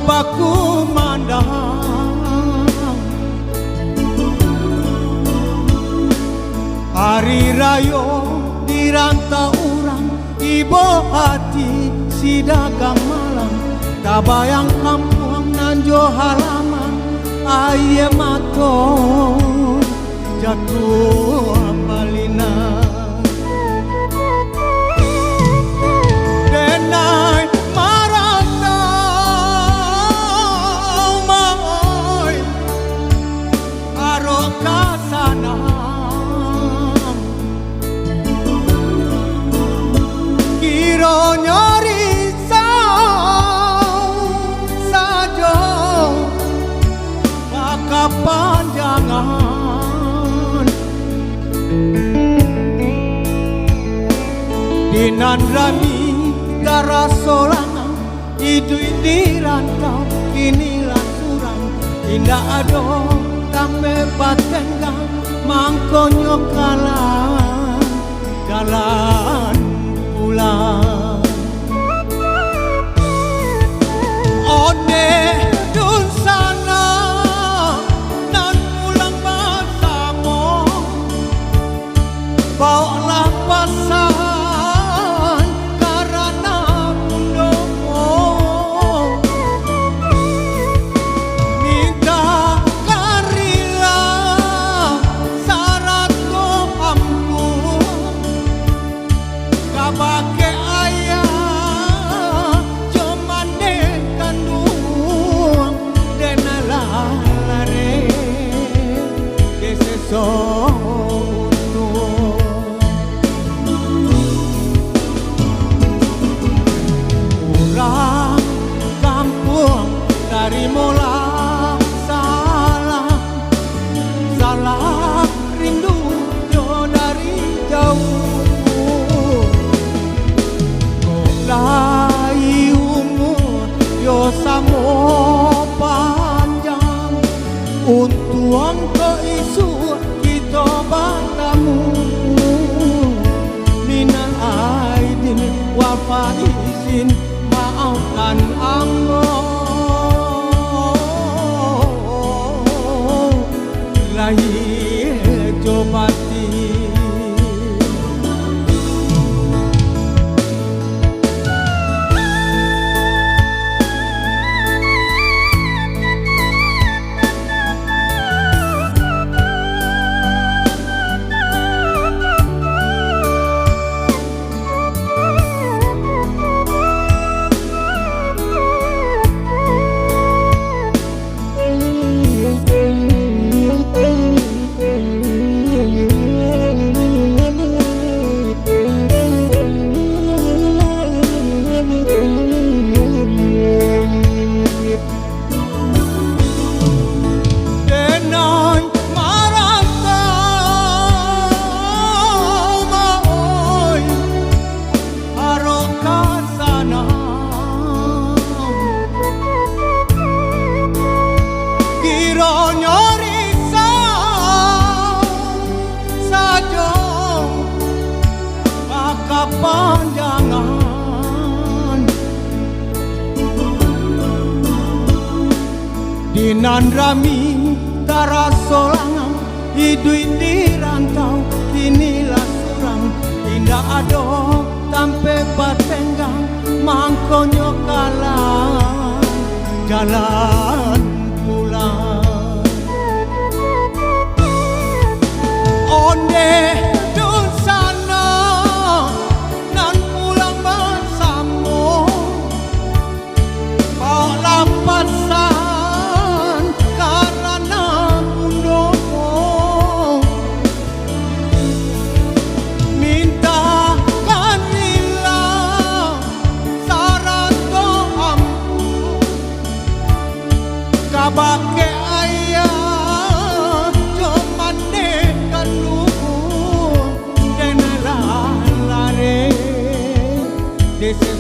baku mandang hari raya di rantau orang ibu hati si dagang malam kabayang kampung nanjo halaman aye mato jatuh malina denai marantau maoi aro kasana kiro nyari sajo maka panjangan dinan rami darah solangan idui di rantau inilah surang indah ado tambe batenggang mangkonyo kalah jalan pulang one dun sana nan pulang bersama bawalah pasan karena mundomo minta karila syarat doamku kabake ayah cuman kandung denalah lare desesoto orang kampung dari mola salah rindu yo dari jauh lai umur yo samo panjang untuang ke isu kita bertemu minal aidin wafa izin maafkan Allah lahir jobati panjangan dinan rami darah solangan idui di rantau inilah surang indah ado tampe batenggang mangkonyo kalah jalan pulang onde dun sana nan pulang bersama bawalah pasan karena mundomo minta kanilah syarat doamku kabake ayah cuman dekan luku denalah lare desa